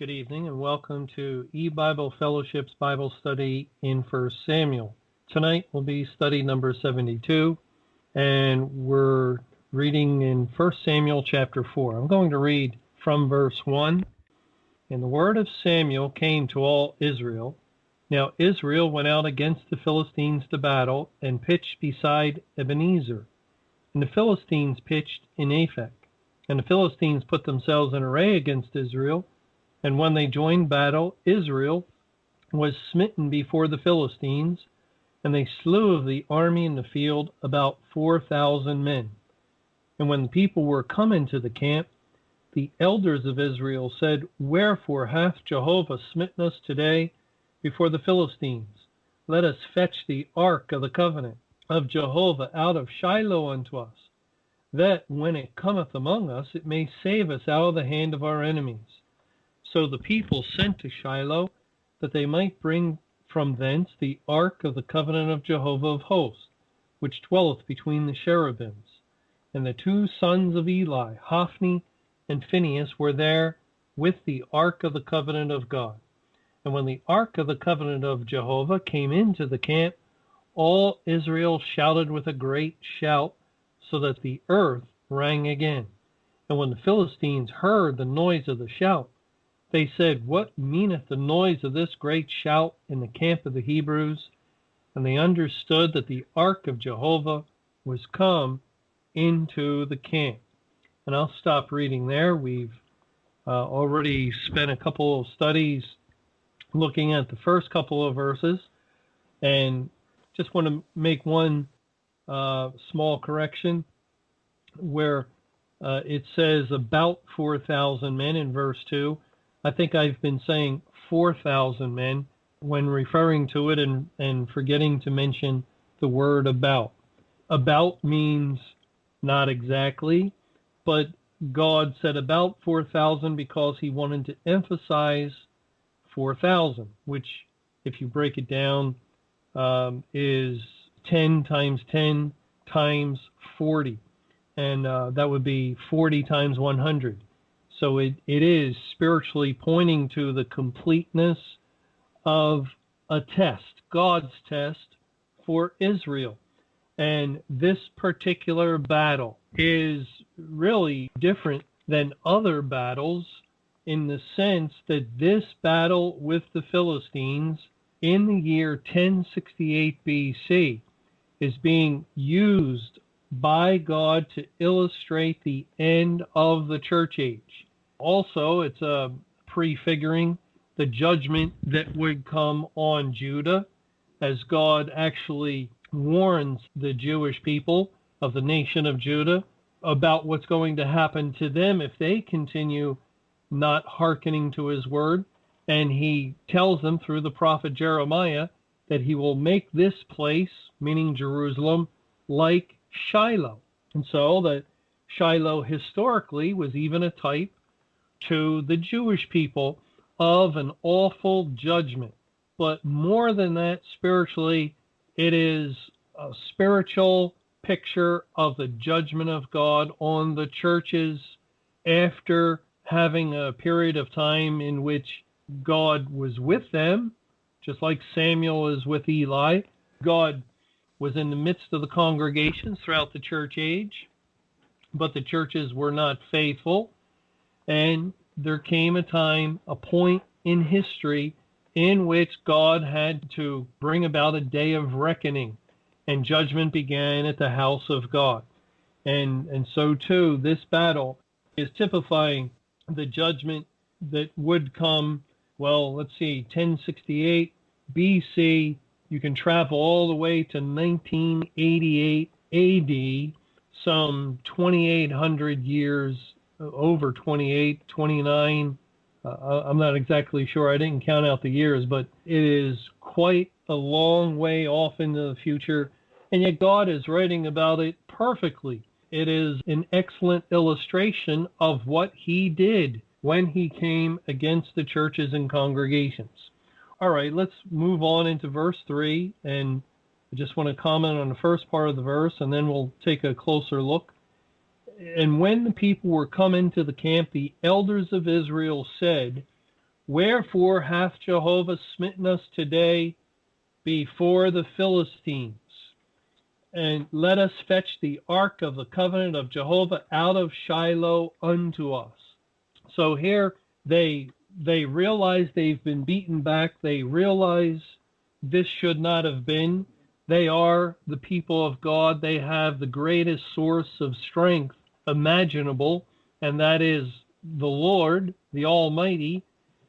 Good evening and welcome to EBible Fellowship's Bible study in 1 Samuel. Tonight will be study number 72, and we're reading in 1 Samuel chapter 4. I'm going to read from verse 1. And the word of Samuel came to all Israel. Now Israel went out against the Philistines to battle and pitched beside Ebenezer. And the Philistines pitched in Aphek. And the Philistines put themselves in array against Israel. And when they joined battle, Israel was smitten before the Philistines, and they slew of the army in the field about 4,000 men. And when the people were come into the camp, the elders of Israel said, Wherefore hath Jehovah smitten us today before the Philistines? Let us fetch the ark of the covenant of Jehovah out of Shiloh unto us, that when it cometh among us, it may save us out of the hand of our enemies. So the people sent to Shiloh, that they might bring from thence the ark of the covenant of Jehovah of hosts, which dwelleth between the cherubims. And the two sons of Eli, Hophni and Phinehas, were there with the ark of the covenant of God. And when the ark of the covenant of Jehovah came into the camp, all Israel shouted with a great shout, so that the earth rang again. And when the Philistines heard the noise of the shout, they said, What meaneth the noise of this great shout in the camp of the Hebrews? And they understood that the ark of Jehovah was come into the camp. And I'll stop reading there. We've already spent a couple of studies looking at the first couple of verses, and just want to make one small correction where it says about 4,000 men in verse 2. I think I've been saying 4,000 men when referring to it and forgetting to mention the word about. About means not exactly, but God said about 4,000 because he wanted to emphasize 4,000, which, if you break it down, is 10 times 10 times 40. And that would be 40 times 100. So it is spiritually pointing to the completeness of a test, God's test for Israel. And this particular battle is really different than other battles in the sense that this battle with the Philistines in the year 1068 BC is being used by God to illustrate the end of the church age. Also, it's prefiguring the judgment that would come on Judah, as God actually warns the Jewish people of the nation of Judah about what's going to happen to them if they continue not hearkening to his word. And he tells them through the prophet Jeremiah that he will make this place, meaning Jerusalem, like Shiloh. And so that Shiloh historically was even a type to the Jewish people of an awful judgment. But more than that, spiritually, it is a spiritual picture of the judgment of God on the churches after having a period of time in which God was with them, just like Samuel is with Eli. God was in the midst of the congregations throughout the church age, but the churches were not faithful. And there came a time, a point in history in which God had to bring about a day of reckoning, and judgment began at the house of God. And so too, this battle is typifying the judgment that would come, 1068 BC. You can travel all the way to 1988 AD, some 2,800 years, over 28, 29. I'm not exactly sure. I didn't count out the years, but it is quite a long way off into the future. And yet God is writing about it perfectly. It is an excellent illustration of what he did when he came against the churches and congregations. All right, let's move on into verse 3. And I just want to comment on the first part of the verse, and then we'll take a closer look. And when the people were come into the camp, the elders of Israel said, Wherefore hath Jehovah smitten us today before the Philistines? And let us fetch the ark of the covenant of Jehovah out of Shiloh unto us. So here they realize they've been beaten back. They realize this should not have been. They are the people of God. They have the greatest source of strength imaginable, and that is the Lord, the Almighty.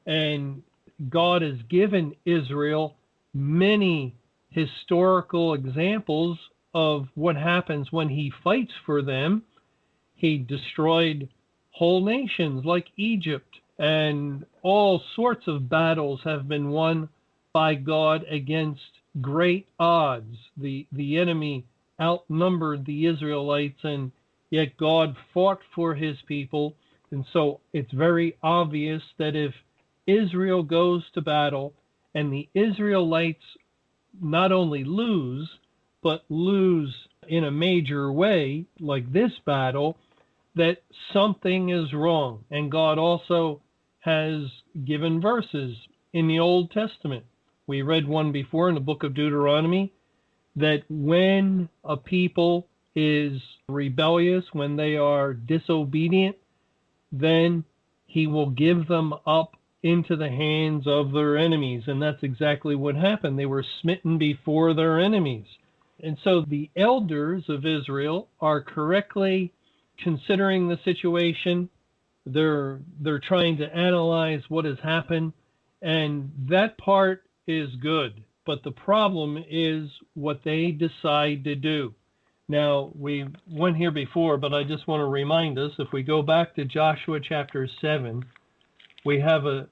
And God has given Israel many historical examples of what happens when he fights for them. He destroyed whole nations like Egypt, and all sorts of battles have been won by God against great odds. The enemy outnumbered the Israelites, and yet God fought for his people. And so it's very obvious that if Israel goes to battle and the Israelites not only lose, but lose in a major way, like this battle, that something is wrong. And God also has given verses in the Old Testament. We read one before in the book of Deuteronomy, that when a people is rebellious, when they are disobedient, then he will give them up into the hands of their enemies. And that's exactly what happened. They were smitten before their enemies. And so the elders of Israel are correctly considering the situation. They're trying to analyze what has happened, and that part is good. But the problem is what they decide to do. Now, we went here before, but I just want to remind us, if we go back to Joshua chapter 7, we have a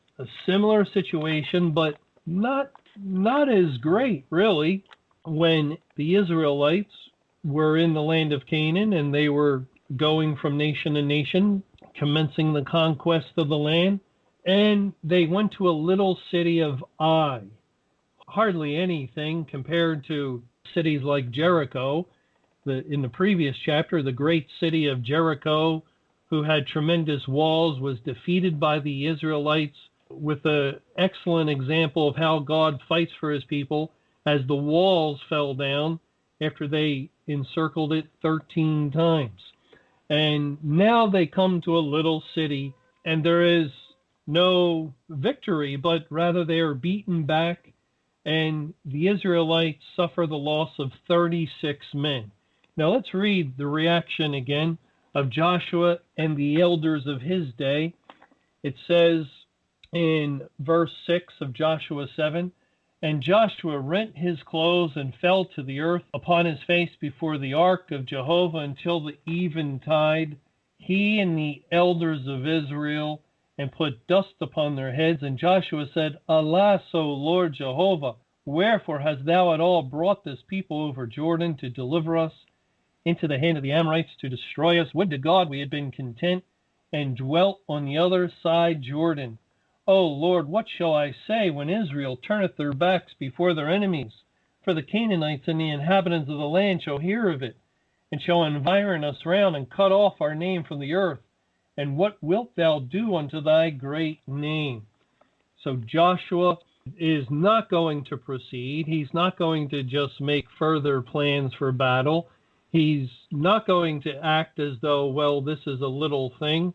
similar situation, but not as great, really, when the Israelites were in the land of Canaan and they were going from nation to nation, commencing the conquest of the land, and they went to a little city of Ai. Hardly anything compared to cities like Jericho. In the previous chapter, the great city of Jericho, who had tremendous walls, was defeated by the Israelites, with an excellent example of how God fights for his people as the walls fell down after they encircled it 13 times. And now they come to a little city, and there is no victory, but rather they are beaten back, and the Israelites suffer the loss of 36 men. Now let's read the reaction again of Joshua and the elders of his day. It says in verse 6 of Joshua 7, "And Joshua rent his clothes and fell to the earth upon his face before the ark of Jehovah until the eventide, he and the elders of Israel, and put dust upon their heads. And Joshua said, Alas, O Lord Jehovah, wherefore hast thou at all brought this people over Jordan to deliver us into the hand of the Amorites to destroy us? Would to God we had been content and dwelt on the other side Jordan. O Lord, what shall I say when Israel turneth their backs before their enemies? For the Canaanites and the inhabitants of the land shall hear of it, and shall environ us round, and cut off our name from the earth. And what wilt thou do unto thy great name?" So Joshua is not going to proceed. He's not going to just make further plans for battle. He's not going to act as though, well, this is a little thing,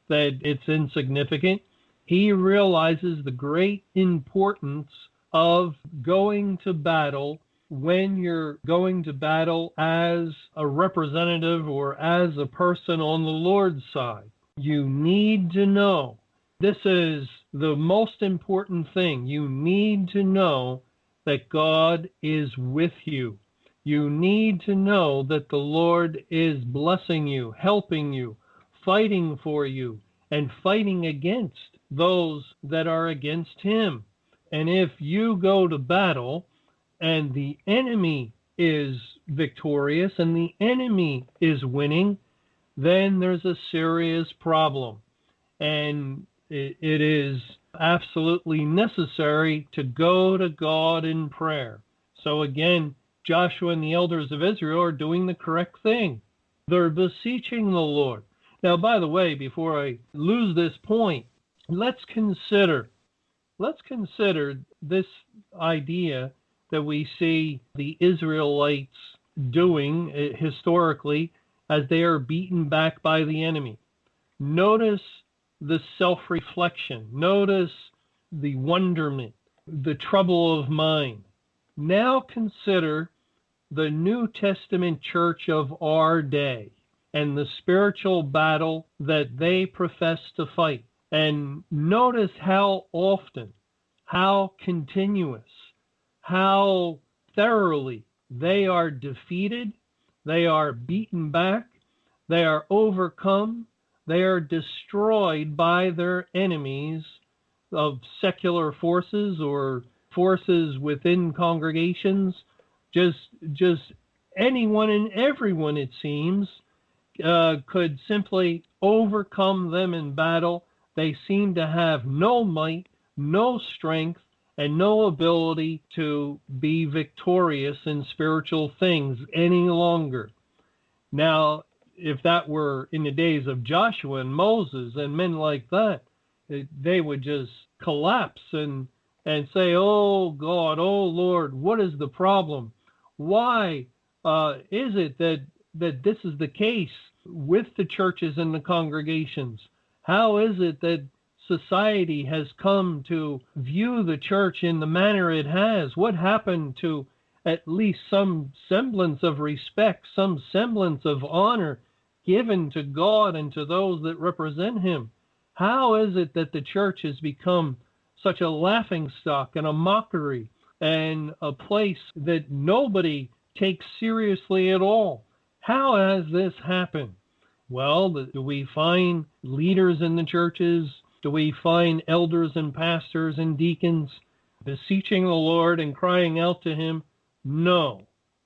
that it's insignificant. He realizes the great importance of going to battle when you're going to battle as a representative or as a person on the Lord's side. You need to know. This is the most important thing. You need to know that God is with you. You need to know that the Lord is blessing you, helping you, fighting for you, and fighting against those that are against him. And if you go to battle and the enemy is victorious and the enemy is winning, then there's a serious problem. And it is absolutely necessary to go to God in prayer. So again, Joshua and the elders of Israel are doing the correct thing. They're beseeching the Lord. Now, by the way, before I lose this point, let's consider let's consider this idea that we see the Israelites doing historically as they are beaten back by the enemy. Notice the self-reflection. Notice the wonderment, the trouble of mind. Now consider the New Testament church of our day and the spiritual battle that they profess to fight. And notice how often, how continuous, how thoroughly they are defeated, they are beaten back, they are overcome, they are destroyed by their enemies of secular forces or forces within congregations. Just anyone and everyone, it seems, could simply overcome them in battle. They seem to have no might, no strength, and no ability to be victorious in spiritual things any longer. Now, if that were in the days of Joshua and Moses and men like that, they would just collapse and say, "Oh God, oh Lord, what is the problem? Why is it that this is the case with the churches and the congregations? How is it that society has come to view the church in the manner it has? What happened to at least some semblance of respect, some semblance of honor given to God and to those that represent Him? How is it that the church has become such a laughingstock and a mockery and a place that nobody takes seriously at all? How has this happened?" Well, do we find leaders in the churches? Do we find elders and pastors and deacons beseeching the Lord and crying out to Him? No.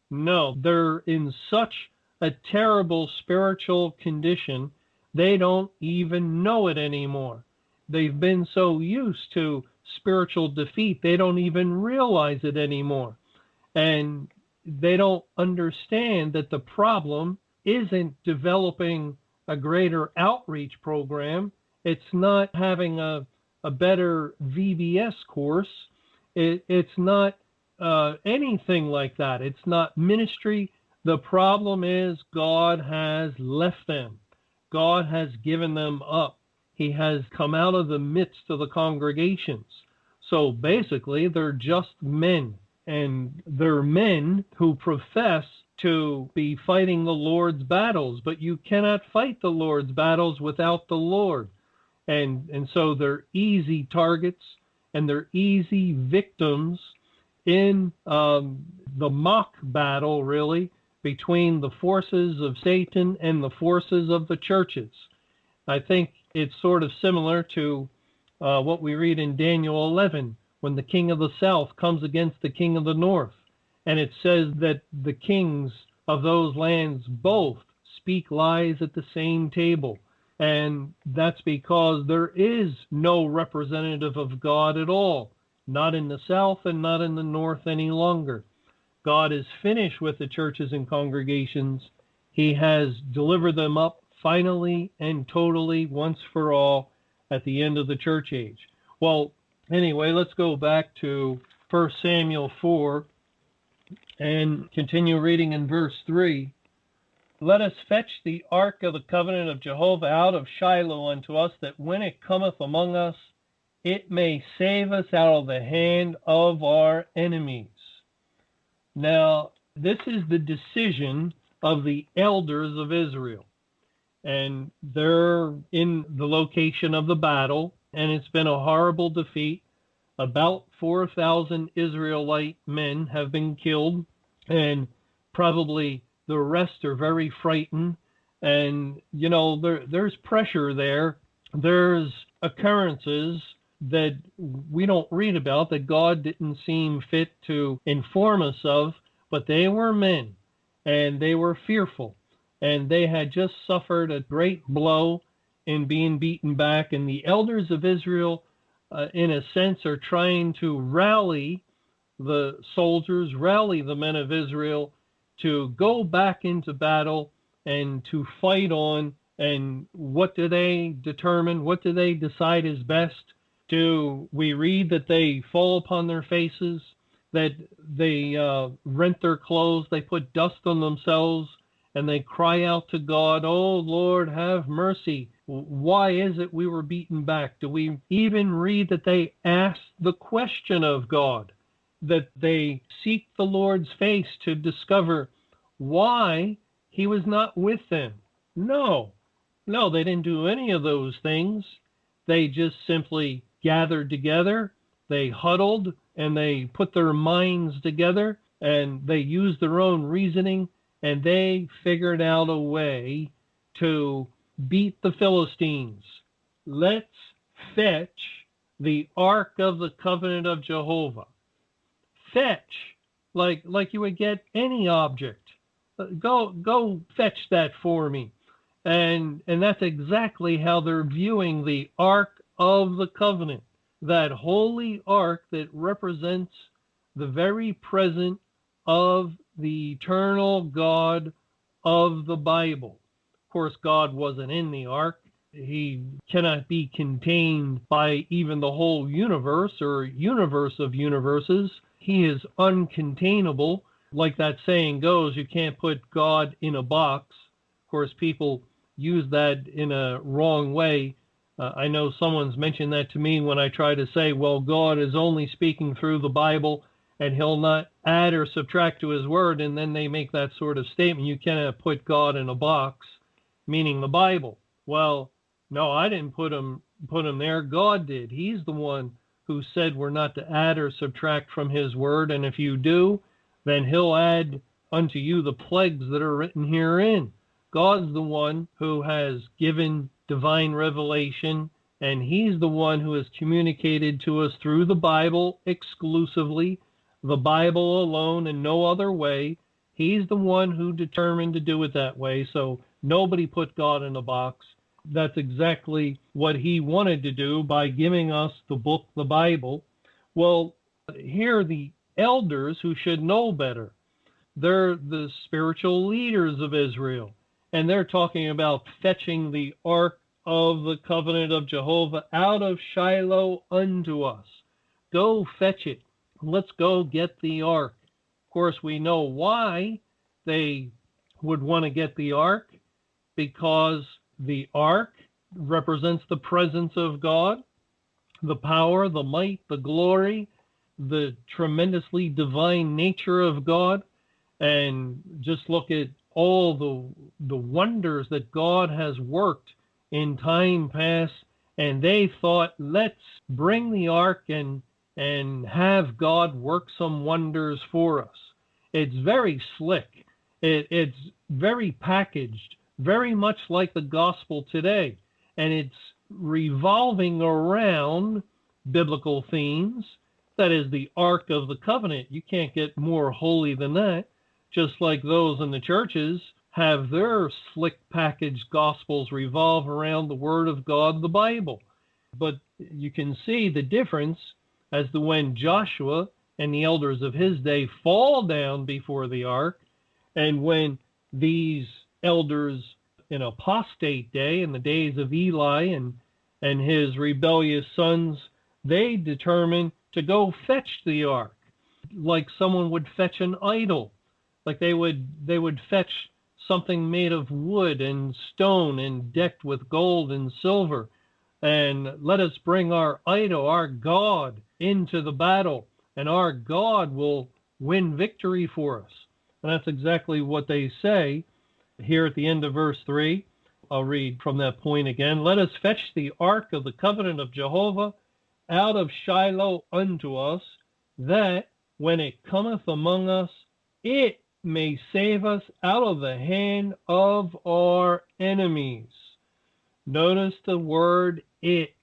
They're in such a terrible spiritual condition, they don't even know it anymore. They've been so used to spiritual defeat, they don't even realize it anymore. And they don't understand that the problem isn't developing a greater outreach program. It's not having a better VBS course. It's not anything like that. It's not ministry. The problem is God has left them. God has given them up. He has come out of the midst of the congregations. So basically, they're just men. And they're men who profess to be fighting the Lord's battles, but you cannot fight the Lord's battles without the Lord. And so they're easy targets and they're easy victims in the mock battle, really, between the forces of Satan and the forces of the churches. I think it's sort of similar to what we read in Daniel 11, when the king of the south comes against the king of the north. And it says that the kings of those lands both speak lies at the same table. And that's because there is no representative of God at all, not in the south and not in the north any longer. God is finished with the churches and congregations. He has delivered them up finally and totally once for all at the end of the church age. Well, anyway, let's go back to 1 Samuel 4 and continue reading in verse 3. "Let us fetch the ark of the covenant of Jehovah out of Shiloh unto us, that when it cometh among us, it may save us out of the hand of our enemies." Now, this is the decision of the elders of Israel. And they're in the location of the battle, and it's been a horrible defeat. About 4,000 Israelite men have been killed, and probably the rest are very frightened. And, there's pressure there. There's occurrences that we don't read about, that God didn't seem fit to inform us of, but they were men, and they were fearful. And they had just suffered a great blow in being beaten back. And the elders of Israel, in a sense, are trying to rally the soldiers, rally the men of Israel to go back into battle and to fight on. And what do they determine? What do they decide is best? Do we read that they fall upon their faces, that they rent their clothes, they put dust on themselves, and they cry out to God, "Oh Lord, have mercy. Why is it we were beaten back?" Do we even read that they ask the question of God, that they seek the Lord's face to discover why he was not with them? No, no, they didn't do any of those things. They just simply gathered together, they huddled, and they put their minds together, and they used their own reasoning, and they figured out a way to beat the Philistines. Let's fetch the Ark of the Covenant of Jehovah. Fetch, like you would get any object. Go fetch that for me. And that's exactly how they're viewing the Ark of the Covenant, that holy ark that represents the very presence of the eternal God of the Bible. Of course, God wasn't in the ark. He cannot be contained by even the whole universe or universe of universes. He is uncontainable. Like that saying goes, you can't put God in a box. Of course, people use that in a wrong way. I know someone's mentioned that to me when I try to say, well, God is only speaking through the Bible and he'll not add or subtract to his word. And then they make that sort of statement, you cannot put God in a box, meaning the Bible. Well, no, I didn't put him there. God did. He's the one who said we're not to add or subtract from his word. And if you do, then he'll add unto you the plagues that are written herein. God's the one who has given divine revelation, and he's the one who has communicated to us through the Bible exclusively, the Bible alone and no other way. He's the one who determined to do it that way, so nobody put God in a box. That's exactly what he wanted to do by giving us the book, the Bible. Well, here are the elders who should know better. They're the spiritual leaders of Israel. And they're talking about fetching the Ark of the Covenant of Jehovah out of Shiloh unto us. Go fetch it. Let's go get the Ark. Of course, we know why they would want to get the Ark, because the Ark represents the presence of God, the power, the might, the glory, the tremendously divine nature of God. And just look at all the wonders that God has worked in time past, and they thought, let's bring the ark and have God work some wonders for us. It's very slick. It's very packaged, very much like the gospel today, and it's revolving around biblical themes. That is the Ark of the Covenant. You can't get more holy than that. Just like those in the churches have their slick packaged gospels revolve around the Word of God, the Bible. But you can see the difference as to when Joshua and the elders of his day fall down before the ark, and when these elders in apostate day, in the days of Eli and his rebellious sons, they determine to go fetch the ark, like someone would fetch an idol. Like they would fetch something made of wood and stone and decked with gold and silver, and let us bring our idol, our God, into the battle, and our God will win victory for us. And that's exactly what they say here at the end of verse 3. I'll read from that point again. Let us fetch the Ark of the Covenant of Jehovah out of Shiloh unto us, that when it cometh among us, it may save us out of the hand of our enemies. Notice the word it.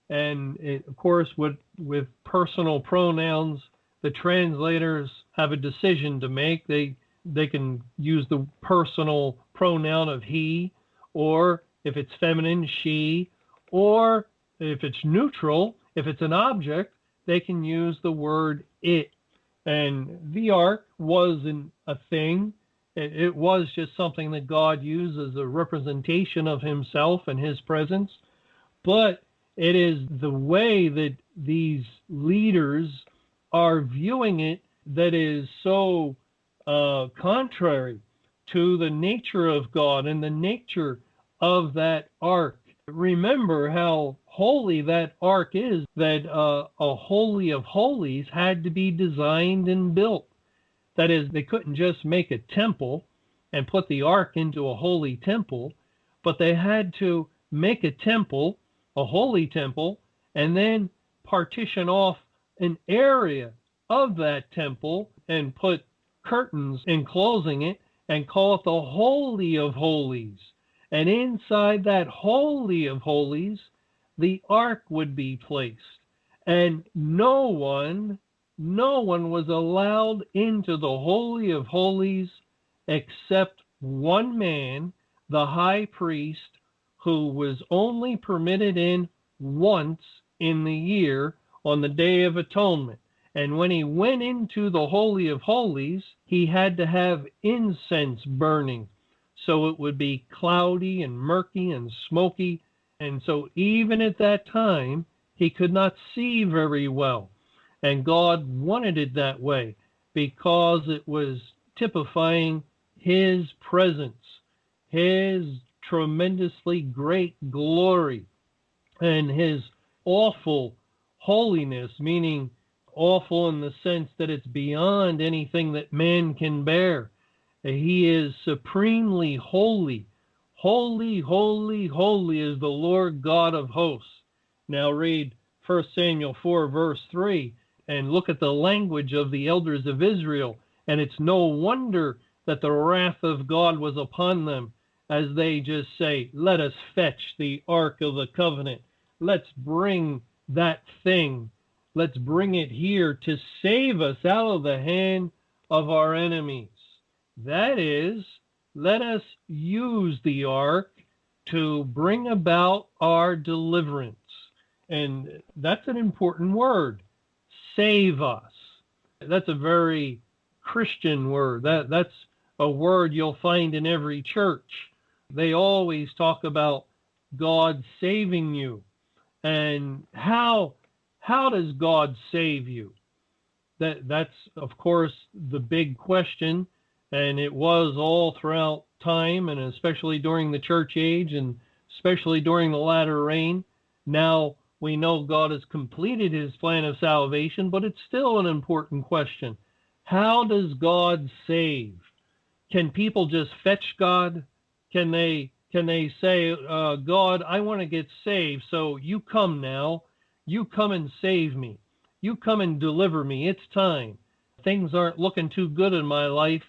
And it, of course, with personal pronouns, the translators have a decision to make. They can use the personal pronoun of he, or if it's feminine, she, or if it's neutral, if it's an object, they can use the word it. And the ark wasn't a thing. It was just something that God used as a representation of himself and his presence. But It is the way that these leaders are viewing it that is so contrary to the nature of God and the nature of that ark. Remember how holy that ark is, that a holy of holies had to be designed and built. That is, they couldn't just make a temple and put the ark into a holy temple, but they had to make a temple, a holy temple, and then partition off an area of that temple and put curtains enclosing it and call it the Holy of Holies. And inside that Holy of Holies, the ark would be placed. And no one was allowed into the Holy of Holies except one man, the high priest, who was only permitted in once in the year on the Day of Atonement. And when he went into the Holy of Holies, he had to have incense burning. So it would be cloudy and murky and smoky. And so even at that time, he could not see very well. And God wanted it that way because it was typifying his presence, his tremendously great glory, and his awful holiness, meaning awful in the sense that it's beyond anything that man can bear. He is supremely holy. Holy, holy, holy is the Lord God of hosts. Now read 1 Samuel 4, verse 3, and look at the language of the elders of Israel. And it's no wonder that the wrath of God was upon them, as they just say, let us fetch the Ark of the Covenant. Let's bring that thing. Let's bring it here to save us out of the hand of our enemies. That is, let us use the ark to bring about our deliverance. And that's an important word. Save us. That's a very Christian word. That's a word you'll find in every church. They always talk about God saving you. And how does God save you? That's, of course, the big question. And it was all throughout time, and especially during the church age, and especially during the latter rain. Now we know God has completed his plan of salvation, but it's still an important question. How does God save? Can people just fetch God? Can they say, God, I want to get saved, so you come now. You come and save me. You come and deliver me. It's time. Things aren't looking too good in my life.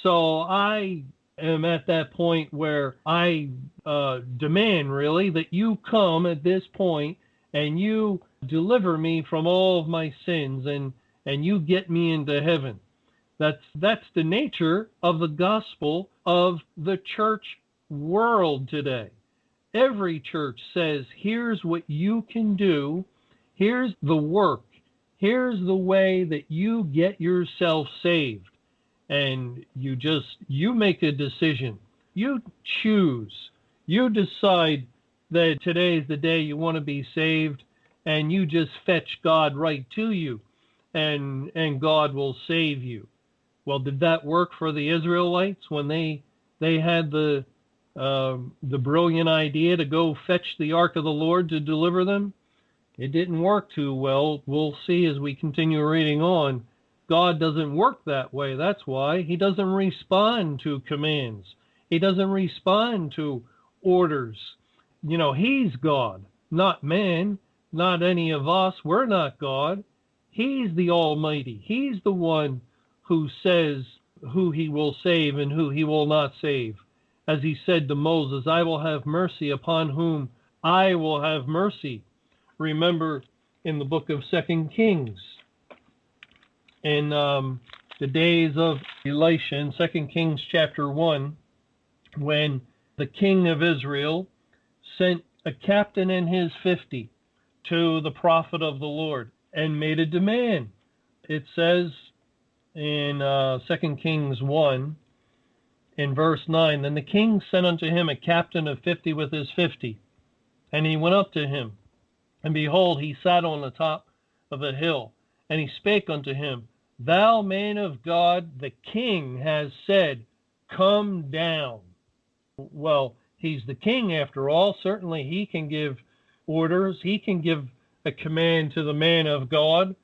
So I am at that point where I demand, really, that you come at this point and you deliver me from all of my sins and you get me into heaven. That's the nature of the gospel of the church world today. Every church says, here's what you can do. Here's the work. Here's the way that you get yourself saved. And you make a decision. You choose. You decide that today is the day you want to be saved, and you just fetch God right to you, and God will save you. Well, did that work for the Israelites when they had the brilliant idea to go fetch the ark of the Lord to deliver them? It didn't work too well. We'll see as we continue reading on. God doesn't work that way. That's why he doesn't respond to commands. He doesn't respond to orders. You know, he's God, not man, not any of us. We're not God. He's the Almighty. He's the one who says who he will save and who he will not save. As he said to Moses, I will have mercy upon whom I will have mercy. Remember in the book of 2 Kings, in the days of Elisha, in 2 Kings chapter 1, when the king of Israel sent a captain and his 50 to the prophet of the Lord and made a demand. It says in 2 Kings 1, in verse 9, then the king sent unto him a captain of 50 with his 50, and he went up to him And behold, he sat on the top of a hill, and he spake unto him, Thou man of God, the king has said, Come down. Well, he's the king after all. Certainly he can give orders. He can give a command to the man of God.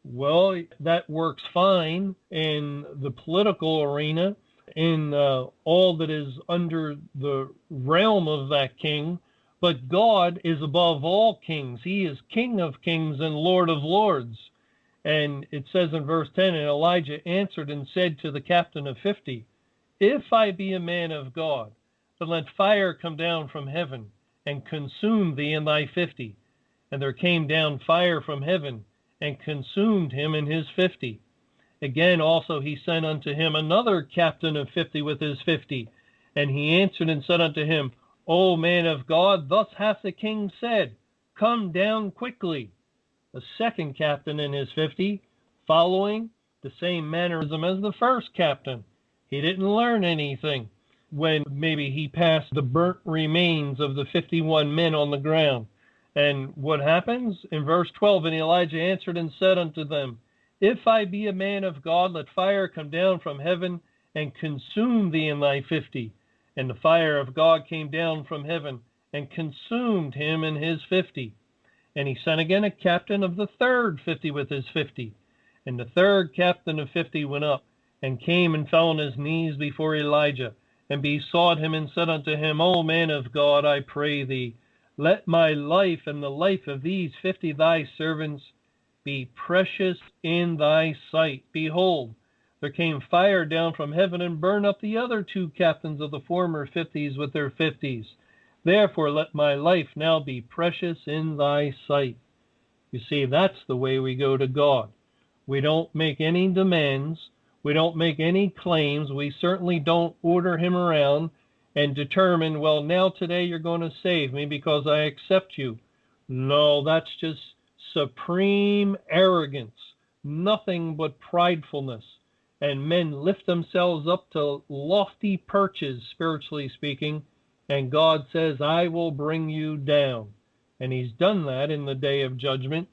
Well, that works fine in the political arena, in all that is under the realm of that king. But God is above all kings. He is King of kings and Lord of lords. And it says in verse 10, And Elijah answered and said to the captain of 50, If I be a man of God, then let fire come down from heaven and consume thee and thy 50. And there came down fire from heaven and consumed him and his 50. Again also he sent unto him another captain of 50 with his 50. And he answered and said unto him, O man of God, thus hath the king said, Come down quickly. A second captain in his 50, following the same mannerism as the first captain. He didn't learn anything when maybe he passed the burnt remains of the 51 men on the ground. And what happens? In verse 12, And Elijah answered and said unto them, If I be a man of God, let fire come down from heaven and consume thee and thy 50. And the fire of God came down from heaven and consumed him and his 50. And he sent again a captain of the third 50 with his 50. And the third captain of 50 went up and came and fell on his knees before Elijah and besought him and said unto him, O man of God, I pray thee, let my life and the life of these 50 thy servants be precious in thy sight. Behold, there came fire down from heaven and burned up the other two captains of the former 50s with their 50s. Therefore let my life now be precious in thy sight. You see, that's the way we go to God. We don't make any demands. We don't make any claims. We certainly don't order him around and determine, well, now today you're going to save me because I accept you. No, that's just supreme arrogance, nothing but pridefulness. And men lift themselves up to lofty perches, spiritually speaking, and God says, I will bring you down. And he's done that in the day of judgment.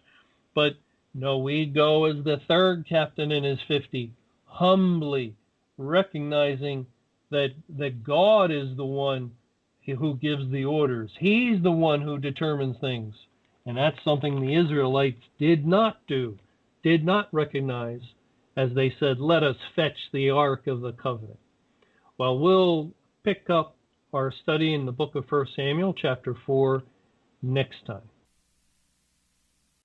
But no, we go as the third captain in his 50, humbly recognizing that God is the one who gives the orders. He's the one who determines things. And that's something the Israelites did not do, did not recognize, as they said, let us fetch the Ark of the Covenant. Well, we'll pick up our study in the book of 1 Samuel, chapter 4, next time.